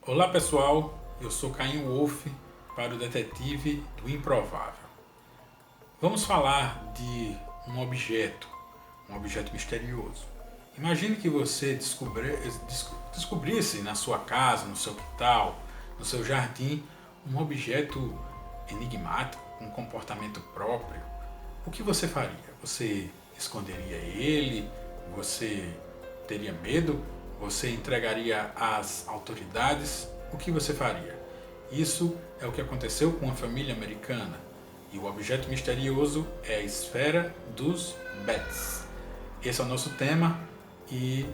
Olá pessoal, eu sou Caim Wolf para o Detetive do Improvável. Vamos falar de um objeto misterioso. Imagine que você descobrisse na sua casa, no seu quintal, no seu jardim, um objeto enigmático, com um comportamento próprio. O que você faria? Você esconderia ele? Você teria medo? Você entregaria às autoridades? O que você faria? Isso é o que aconteceu com uma família americana. E o objeto misterioso é a esfera dos Betts. Esse é o nosso tema e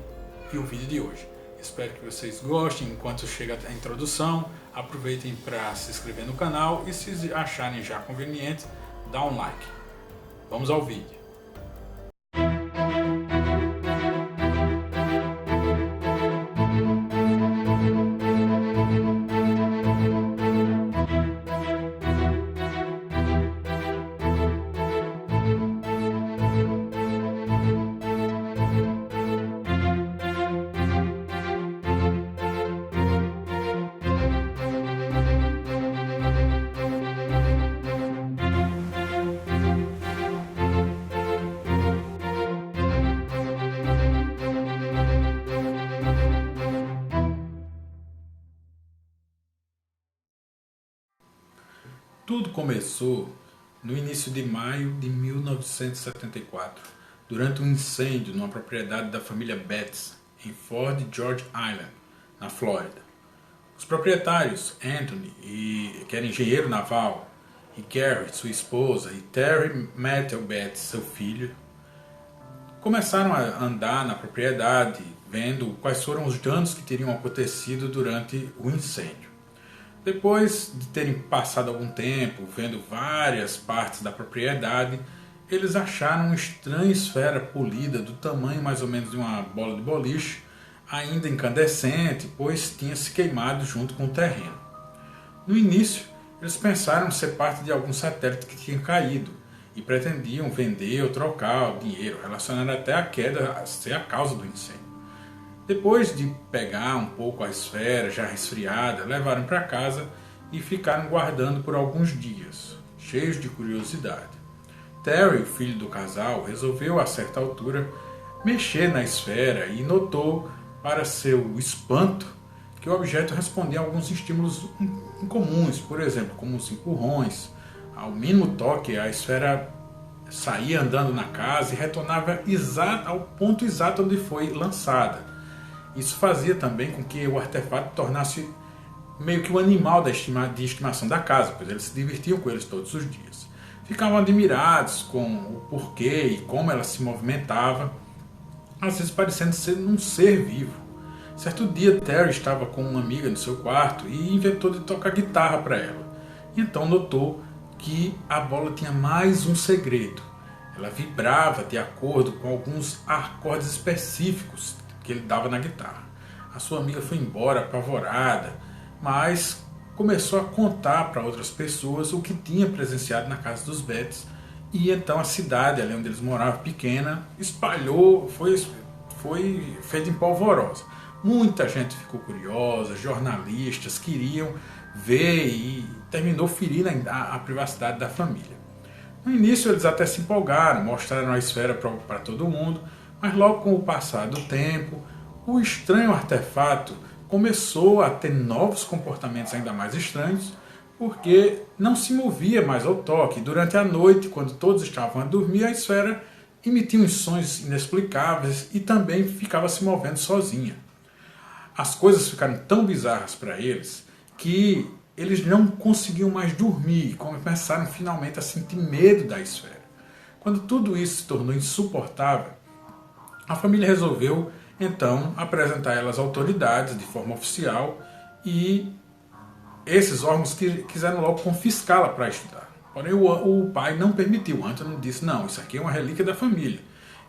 o vídeo de hoje. Espero que vocês gostem. Enquanto chega a introdução, aproveitem para se inscrever no canal e, se acharem já conveniente, dá um like. Vamos ao vídeo. Tudo começou no início de maio de 1974, durante um incêndio numa propriedade da família Betts, em Fort George Island, na Flórida. Os proprietários, Anthony, que era engenheiro naval, e Carrie, sua esposa, e Terry Matthew Betts, seu filho, começaram a andar na propriedade, vendo quais foram os danos que teriam acontecido durante o incêndio. Depois de terem passado algum tempo vendo várias partes da propriedade, eles acharam uma estranha esfera polida do tamanho mais ou menos de uma bola de boliche, ainda incandescente, pois tinha se queimado junto com o terreno. No início, eles pensaram ser parte de algum satélite que tinha caído e pretendiam vender ou trocar o dinheiro, relacionando até a queda a ser a causa do incêndio. Depois de pegar um pouco a esfera já resfriada, levaram para casa e ficaram guardando por alguns dias, cheios de curiosidade. Terry, o filho do casal, resolveu a certa altura mexer na esfera e notou, para seu espanto, que o objeto respondia a alguns estímulos incomuns, por exemplo, como os empurrões. Ao mínimo toque, a esfera saía andando na casa e retornava ao ponto exato onde foi lançada. Isso fazia também com que o artefato tornasse meio que o animal de estimação da casa, pois eles se divertiam com eles todos os dias. Ficavam admirados com o porquê e como ela se movimentava, às vezes parecendo ser um ser vivo. Certo dia, Terry estava com uma amiga no seu quarto e inventou de tocar guitarra para ela. E então notou que a bola tinha mais um segredo. Ela vibrava de acordo com alguns acordes específicos que ele dava na guitarra. A sua amiga foi embora apavorada, mas começou a contar para outras pessoas o que tinha presenciado na casa dos Betts, e então a cidade ali onde eles moravam, pequena, espalhou, foi feita em polvorosa. Muita gente ficou curiosa, jornalistas queriam ver e terminou ferindo a privacidade da família. No início eles até se empolgaram, mostraram a esfera para todo mundo, mas logo com o passar do tempo, o estranho artefato começou a ter novos comportamentos ainda mais estranhos, porque não se movia mais ao toque. Durante a noite, quando todos estavam a dormir, a esfera emitia uns sons inexplicáveis e também ficava se movendo sozinha. As coisas ficaram tão bizarras para eles que eles não conseguiam mais dormir e começaram finalmente a sentir medo da esfera. Quando tudo isso se tornou insuportável, a família resolveu, então, apresentar ela às autoridades de forma oficial, e esses órgãos quiseram logo confiscá-la para estudar. Porém, o pai não permitiu. Anthony disse: não, isso aqui é uma relíquia da família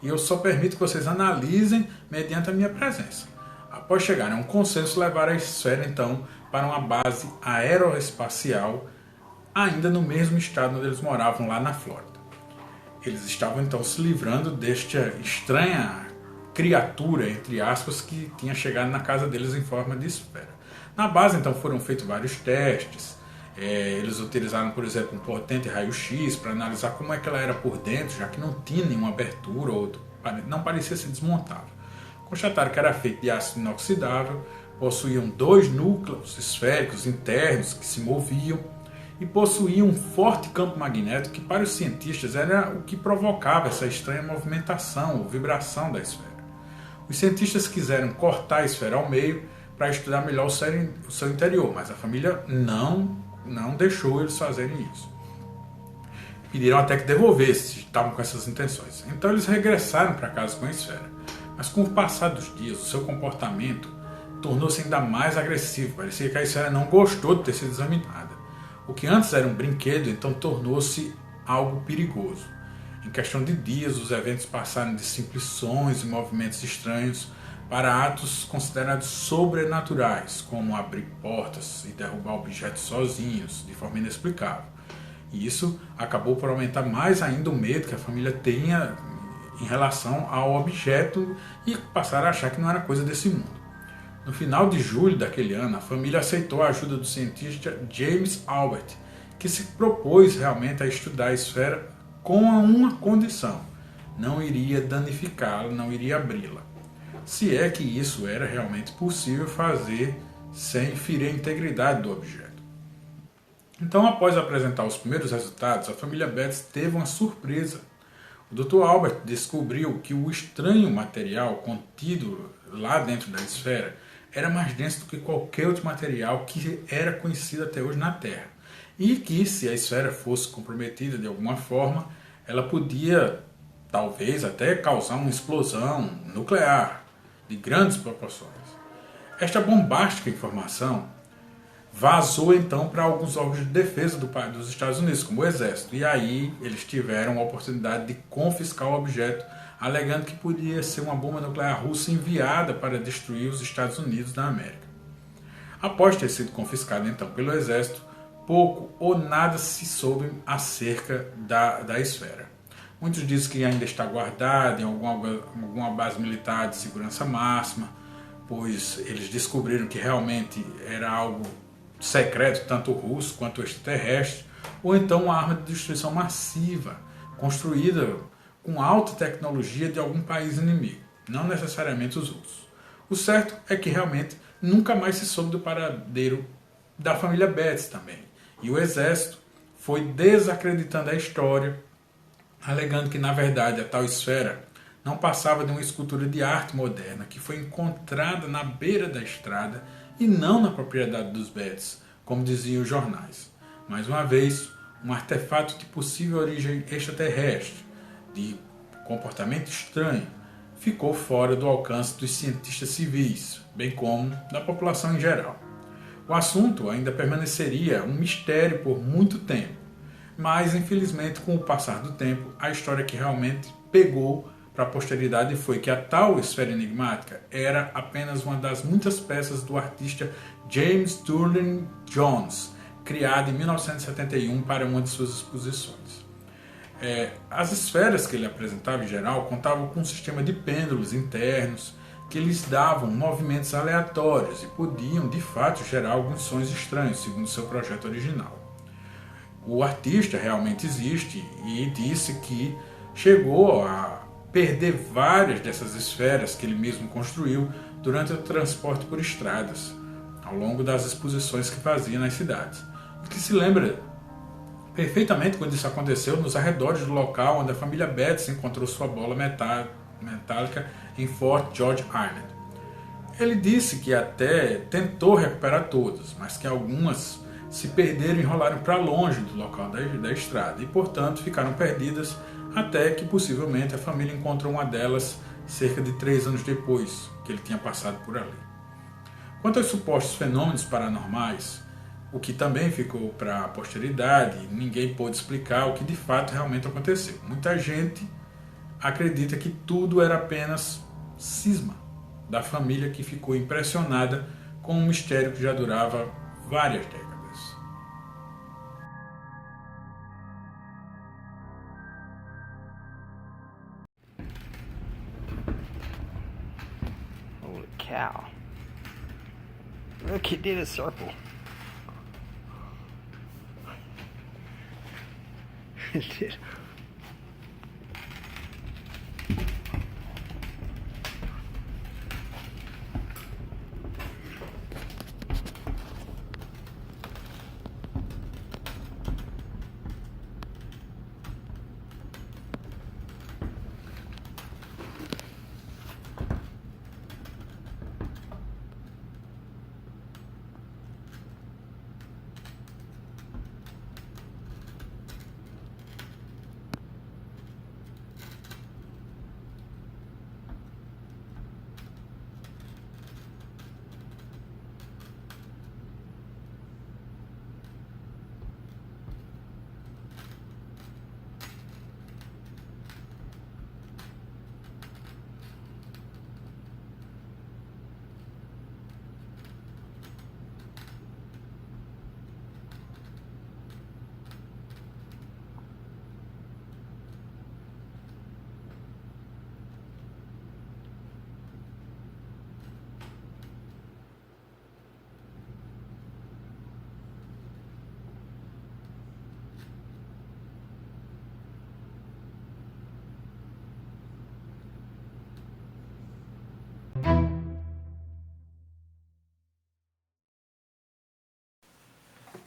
e eu só permito que vocês analisem mediante a minha presença. Após chegarem a um consenso, levaram a esfera, então, para uma base aeroespacial, ainda no mesmo estado onde eles moravam, lá na Flórida. Eles estavam então se livrando desta estranha criatura, entre aspas, que tinha chegado na casa deles em forma de esfera. Na base, então, foram feitos vários testes. Eles utilizaram, por exemplo, um potente raio-x para analisar como é que ela era por dentro, já que não tinha nenhuma abertura ou não parecia ser desmontável. Constataram que era feito de aço inoxidável, possuíam 2 núcleos esféricos internos que se moviam e possuíam um forte campo magnético que, para os cientistas, era o que provocava essa estranha movimentação ou vibração da esfera. Os cientistas quiseram cortar a esfera ao meio para estudar melhor o seu interior, mas a família não deixou eles fazerem isso. Pediram até que devolvesse, estavam com essas intenções. Então eles regressaram para casa com a esfera. Mas com o passar dos dias, o seu comportamento tornou-se ainda mais agressivo. Parecia que a esfera não gostou de ter sido examinada. O que antes era um brinquedo, então tornou-se algo perigoso. Em questão de dias, os eventos passaram de simples sons e movimentos estranhos para atos considerados sobrenaturais, como abrir portas e derrubar objetos sozinhos, de forma inexplicável. E isso acabou por aumentar mais ainda o medo que a família tinha em relação ao objeto e passaram a achar que não era coisa desse mundo. No final de julho daquele ano, a família aceitou a ajuda do cientista James Albert, que se propôs realmente a estudar a esfera com uma condição: não iria danificá-la, não iria abri-la. Se é que isso era realmente possível fazer sem ferir a integridade do objeto. Então, após apresentar os primeiros resultados, a família Betts teve uma surpresa. O Dr. Albert descobriu que o estranho material contido lá dentro da esfera era mais denso do que qualquer outro material que era conhecido até hoje na Terra. E que, se a esfera fosse comprometida de alguma forma, ela podia, talvez, até causar uma explosão nuclear de grandes proporções. Esta bombástica informação vazou então para alguns órgãos de defesa dos Estados Unidos, como o Exército, e aí eles tiveram a oportunidade de confiscar o objeto, alegando que podia ser uma bomba nuclear russa enviada para destruir os Estados Unidos da América. Após ter sido confiscado então pelo Exército, pouco ou nada se soube acerca da esfera. Muitos dizem que ainda está guardada em alguma base militar de segurança máxima, pois eles descobriram que realmente era algo secreto, tanto russo quanto extraterrestre, ou então uma arma de destruição massiva, construída com alta tecnologia de algum país inimigo, não necessariamente os russos. O certo é que realmente nunca mais se soube do paradeiro da família Betts também, e o Exército foi desacreditando a história, alegando que, na verdade, a tal esfera não passava de uma escultura de arte moderna que foi encontrada na beira da estrada e não na propriedade dos Betts, como diziam os jornais. Mais uma vez, um artefato de possível origem extraterrestre, de comportamento estranho, ficou fora do alcance dos cientistas civis, bem como da população em geral. O assunto ainda permaneceria um mistério por muito tempo, mas infelizmente, com o passar do tempo, a história que realmente pegou para a posteridade foi que a tal esfera enigmática era apenas uma das muitas peças do artista James Turley Jones, criada em 1971 para uma de suas exposições. As esferas que ele apresentava em geral contavam com um sistema de pêndulos internos que lhes davam movimentos aleatórios e podiam de fato gerar alguns sons estranhos, segundo seu projeto original. O artista realmente existe e disse que chegou a perder várias dessas esferas que ele mesmo construiu durante o transporte por estradas, ao longo das exposições que fazia nas cidades. E que se lembra perfeitamente quando isso aconteceu nos arredores do local onde a família Betts encontrou sua bola metálica em Fort George Island. Ele disse que até tentou recuperar todas, mas que algumas se perderam e rolaram para longe do local da estrada e, portanto, ficaram perdidas até que possivelmente a família encontrou uma delas cerca de 3 anos depois que ele tinha passado por ali. Quanto aos supostos fenômenos paranormais, o que também ficou para a posteridade, ninguém pôde explicar o que de fato realmente aconteceu. Muita gente acredita que tudo era apenas cisma da família que ficou impressionada com um mistério que já durava várias décadas. Holy cow. Look, it did a circle. It did.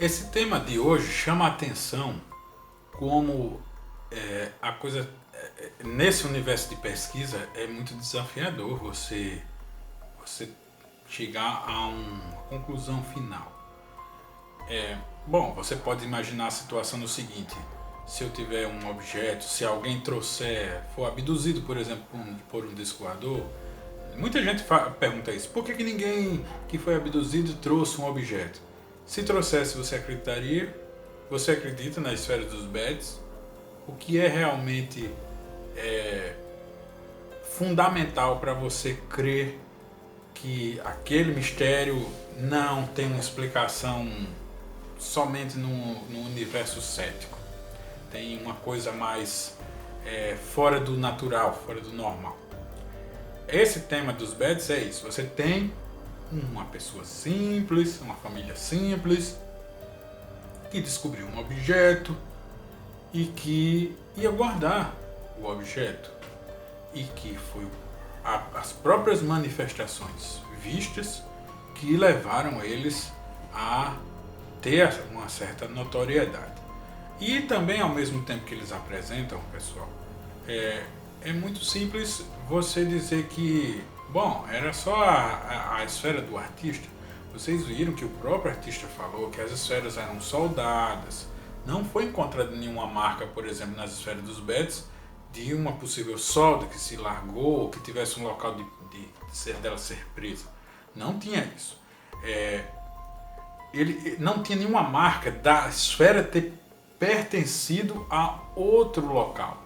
Esse tema de hoje chama a atenção como a coisa nesse universo de pesquisa é muito desafiador você chegar a uma conclusão final. Bom, você pode imaginar a situação no seguinte: se eu tiver um objeto, se alguém for abduzido, por exemplo, por um disco voador, muita gente pergunta isso: por que ninguém que foi abduzido trouxe um objeto? Se trouxesse, você acreditaria? Você acredita na esfera dos Beds? O que é realmente fundamental para você crer que aquele mistério não tem uma explicação somente no universo cético? Tem uma coisa mais fora do natural, fora do normal. Esse tema dos Beds é isso. Você tem uma pessoa simples, uma família simples, que descobriu um objeto e que ia guardar o objeto, e que foi as próprias manifestações vistas que levaram eles a ter uma certa notoriedade. E também, ao mesmo tempo que eles apresentam, pessoal, é muito simples você dizer que, bom, era só a esfera do artista. Vocês viram que o próprio artista falou que as esferas eram soldadas. Não foi encontrada nenhuma marca, por exemplo, nas esferas dos Beds, de uma possível solda que se largou, ou que tivesse um local dela ser presa. Não tinha isso. Ele não tinha nenhuma marca da esfera ter pertencido a outro local.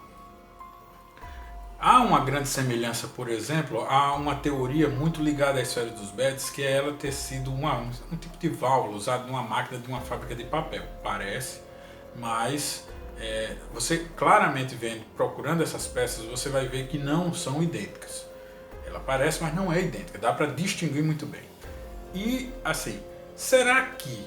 Há uma grande semelhança, por exemplo, a uma teoria muito ligada à esfera dos Beds, que é ela ter sido um tipo de válvula usado numa máquina de uma fábrica de papel. Parece, mas você claramente vendo, procurando essas peças, você vai ver que não são idênticas. Ela parece, mas não é idêntica. Dá para distinguir muito bem. E, assim, será que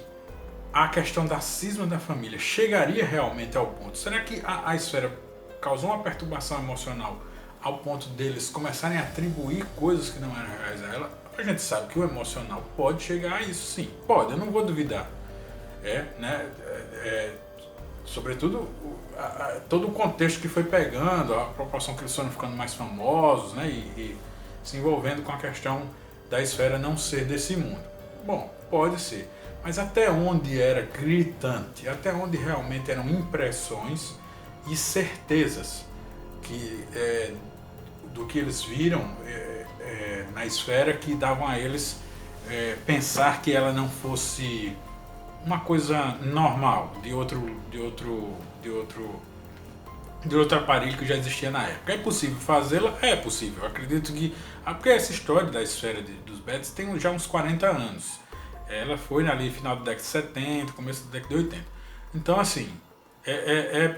a questão da cisma da família chegaria realmente ao ponto? Será que a esfera causou uma perturbação emocional ao ponto deles começarem a atribuir coisas que não eram reais a ela? A gente sabe que o emocional pode chegar a isso, sim, pode, eu não vou duvidar. Sobretudo todo o contexto que foi pegando, a proporção que eles foram ficando mais famosos, né, e se envolvendo com a questão da esfera não ser desse mundo. Bom, pode ser, mas até onde era gritante, até onde realmente eram impressões e certezas do que eles viram na esfera, que davam a eles pensar que ela não fosse uma coisa normal de outro aparelho que já existia na época. É possível fazê-la? É possível. Eu acredito que... Porque essa história da esfera dos Beds tem já uns 40 anos. Ela foi ali final da década de 70, começo da década de 80. Então, assim,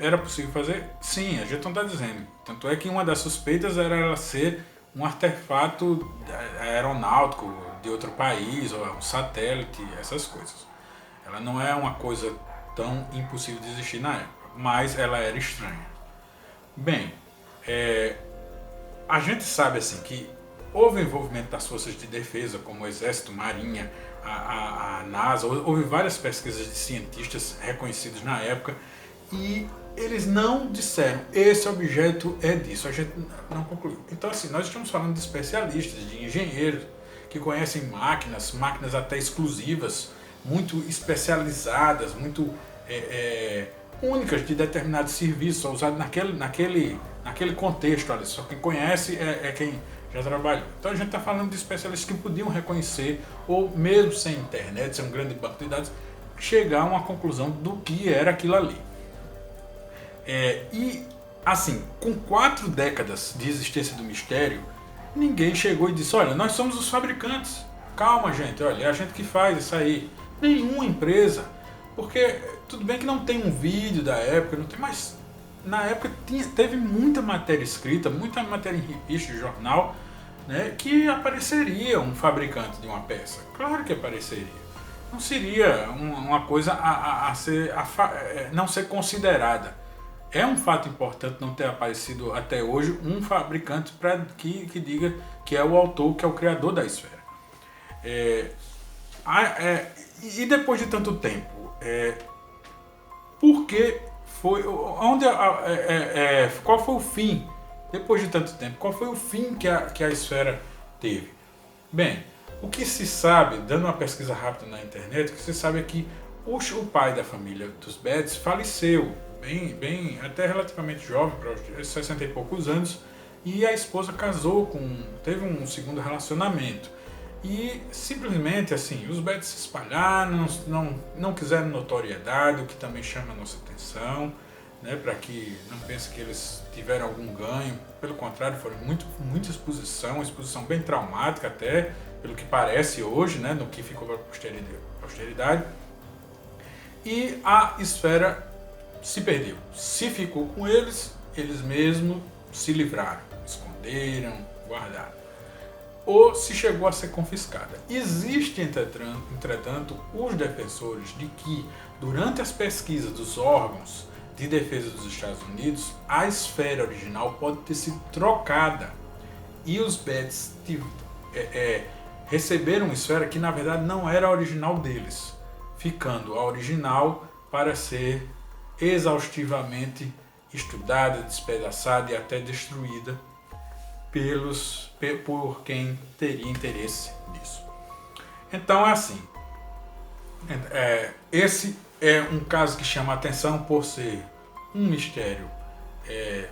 era possível fazer? Sim, a gente não está dizendo. Tanto é que uma das suspeitas era ela ser um artefato aeronáutico de outro país, ou é um satélite, essas coisas. Ela não é uma coisa tão impossível de existir na época, mas ela era estranha. Bem, a gente sabe assim que houve envolvimento das forças de defesa, como o Exército, Marinha, a NASA, houve várias pesquisas de cientistas reconhecidos na época e eles não disseram, esse objeto é disso, a gente não concluiu. Então assim, nós estamos falando de especialistas, de engenheiros, que conhecem máquinas até exclusivas, muito especializadas, muito únicas de determinado serviço, só usado naquele contexto ali. Só quem conhece é quem já trabalhou. Então a gente está falando de especialistas que podiam reconhecer, ou mesmo sem internet, sem um grande banco de dados, chegar a uma conclusão do que era aquilo ali. E assim, com 4 décadas de existência do mistério, ninguém chegou e disse, olha, nós somos os fabricantes. Calma, gente, olha, é a gente que faz isso aí. Nenhuma empresa. Porque tudo bem que não tem um vídeo da época, não tem, mas na época teve muita matéria escrita, muita matéria em revista, jornal, né, que apareceria um fabricante de uma peça. Claro que apareceria. Não seria uma coisa não ser considerada. É um fato importante não ter aparecido até hoje um fabricante que diga que é o autor, que é o criador da esfera. E depois de tanto tempo, por que foi, qual foi o fim, depois de tanto tempo, qual foi o fim que a esfera teve? Bem, o que se sabe, dando uma pesquisa rápida na internet, o que se sabe é que o pai da família dos Betts faleceu, bem até relativamente jovem, para 60 e poucos anos, e a esposa teve um segundo relacionamento. E simplesmente assim, os Betts se espalharam, não quiseram notoriedade, o que também chama a nossa atenção, né, para que não pense que eles tiveram algum ganho. Pelo contrário, foram muita exposição bem traumática até, pelo que parece hoje, né, no que ficou para a posteridade. E a esfera se perdeu. Se ficou com eles mesmos se livraram, esconderam, guardaram. Ou se chegou a ser confiscada. Existe, entretanto, os defensores de que, durante as pesquisas dos órgãos de defesa dos Estados Unidos, a esfera original pode ter sido trocada. E os Betts receberam uma esfera que, na verdade, não era a original deles, ficando a original para ser exaustivamente estudada, despedaçada e até destruída por quem teria interesse nisso. Então é assim, esse é um caso que chama a atenção por ser um mistério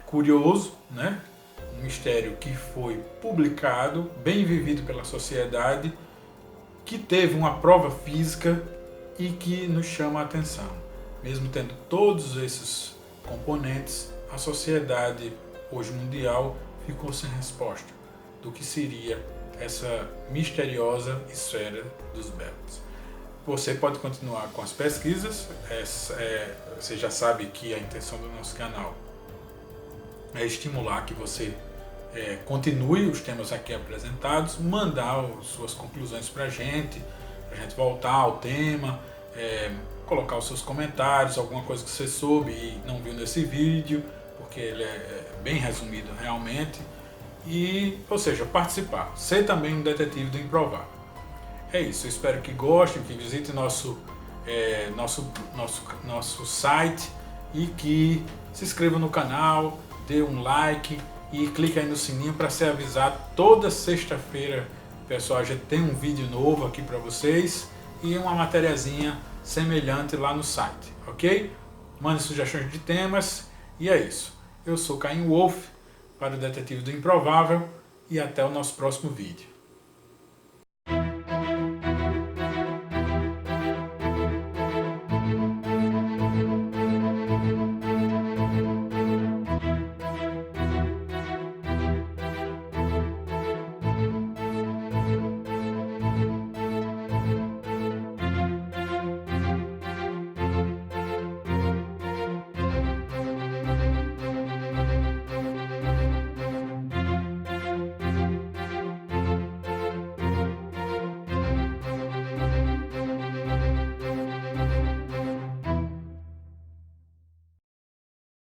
curioso, né? Um mistério que foi publicado, bem vivido pela sociedade, que teve uma prova física e que nos chama a atenção. Mesmo tendo todos esses componentes, a sociedade hoje mundial ficou sem resposta do que seria essa misteriosa esfera dos Betts. Você pode continuar com as pesquisas, você já sabe que a intenção do nosso canal é estimular que você continue os temas aqui apresentados, mandar suas conclusões para a gente voltar ao tema, colocar os seus comentários, alguma coisa que você soube e não viu nesse vídeo, porque ele é bem resumido realmente, ou seja, participar, ser também um detetive do improvável. É isso, eu espero que gostem, que visitem nosso site e que se inscrevam no canal, dê um like e clique aí no sininho para ser avisado. Toda sexta-feira, pessoal, já tem um vídeo novo aqui para vocês e uma matériazinha semelhante lá no site, ok? Mande sugestões de temas e é isso. Eu sou Caim Wolf para o Detetive do Improvável e até o nosso próximo vídeo.